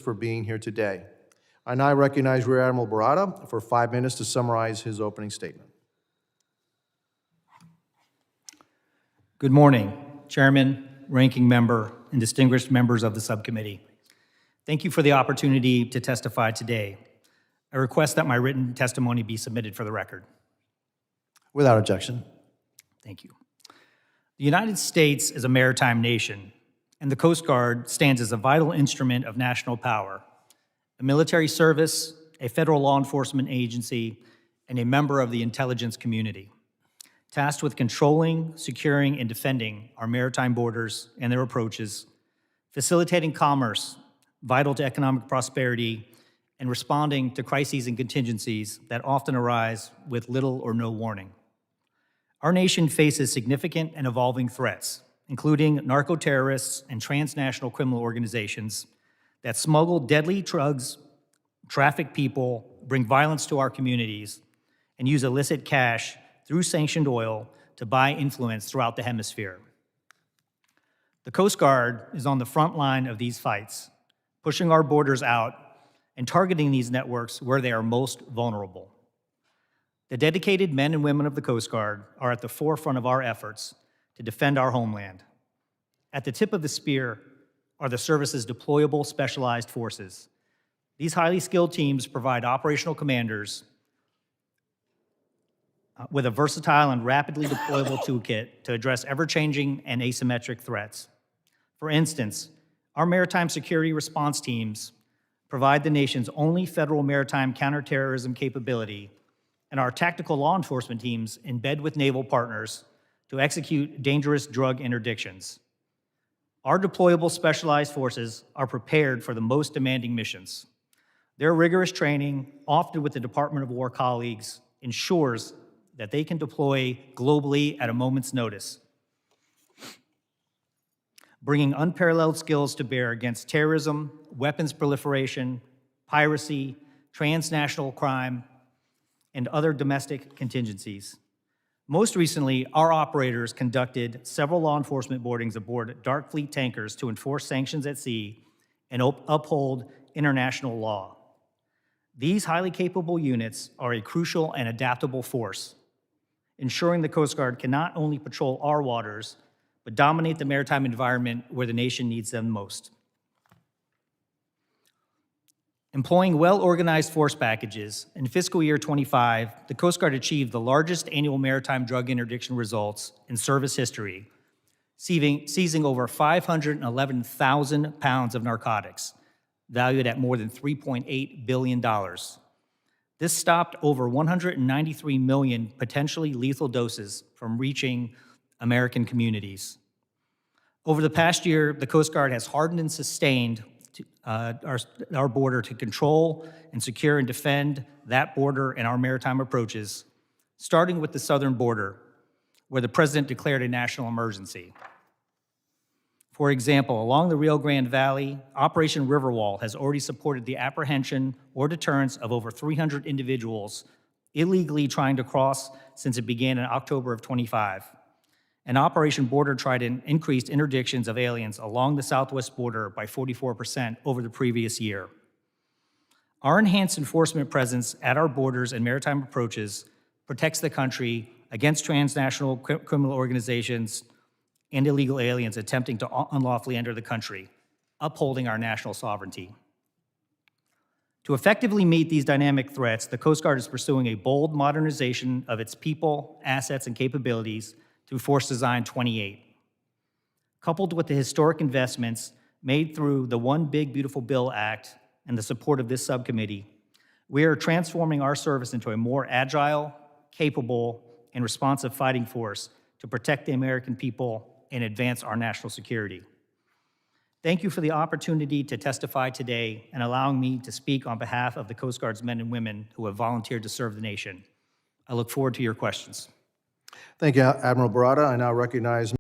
for being here today. I now recognize Rear Admiral Barata for 5 minutes to summarize his opening statement. Good morning, Chairman, Ranking Member, and distinguished members of the subcommittee. Thank you for the opportunity to testify today. I request that my written testimony be submitted for the record. Without objection. Thank you. The United States is a maritime nation, and the Coast Guard stands as a vital instrument of national power, a military service, a federal law enforcement agency, and a member of the intelligence community, tasked with controlling, securing, and defending our maritime borders and their approaches, facilitating commerce, vital to economic prosperity, and responding to crises and contingencies that often arise with little or no warning. Our nation faces significant and evolving threats, including narcoterrorists and transnational criminal organizations that smuggle deadly drugs, traffic people, bring violence to our communities, and use illicit cash through sanctioned oil to buy influence throughout the hemisphere. The Coast Guard is on the front line of these fights, pushing our borders out and targeting these networks where they are most vulnerable. The dedicated men and women of the Coast Guard are at the forefront of our efforts to defend our homeland. At the tip of the spear are the service's deployable specialized forces. These highly skilled teams provide operational commanders with a versatile and rapidly deployable toolkit to address ever-changing and asymmetric threats. For instance, our maritime security response teams provide the nation's only federal maritime counterterrorism capability, and our tactical law enforcement teams embed with naval partners to execute dangerous drug interdictions. Our deployable specialized forces are prepared for the most demanding missions. Their rigorous training, often with the Department of War colleagues, ensures that they can deploy globally at a moment's notice, bringing unparalleled skills to bear against terrorism, weapons proliferation, piracy, transnational crime, and other domestic contingencies. Most recently, our operators conducted several law enforcement boardings aboard dark fleet tankers to enforce sanctions at sea and uphold international law. These highly capable units are a crucial and adaptable force, ensuring the Coast Guard can not only patrol our waters, but dominate the maritime environment where the nation needs them most. Employing well-organized force packages, in fiscal year 25, the Coast Guard achieved the largest annual maritime drug interdiction results in service history, seizing over 511,000 pounds of narcotics, valued at more than $3.8 billion. This stopped over 193 million potentially lethal doses from reaching American communities. Over the past year, the Coast Guard has hardened and sustained our border to control and secure and defend that border and our maritime approaches, starting with the southern border, where the President declared a national emergency. For example, along the Rio Grande Valley, Operation Riverwall has already supported the apprehension or deterrence of over 300 individuals illegally trying to cross since it began in October of 25. And Operation Border Trident increased interdictions of aliens along the southwest border by 44% over the previous year. Our enhanced enforcement presence at our borders and maritime approaches protects the country against transnational criminal organizations and illegal aliens attempting to unlawfully enter the country, upholding our national sovereignty. To effectively meet these dynamic threats, the Coast Guard is pursuing a bold modernization of its people, assets, and capabilities through Force Design 28. Coupled with the historic investments made through the One Big Beautiful Bill Act and the support of this subcommittee, we are transforming our service into a more agile, capable, and responsive fighting force to protect the American people and advance our national security. Thank you for the opportunity to testify today and allowing me to speak on behalf of the Coast Guard's men and women who have volunteered to serve the nation. I look forward to your questions. Thank you, Admiral Barata. I now recognize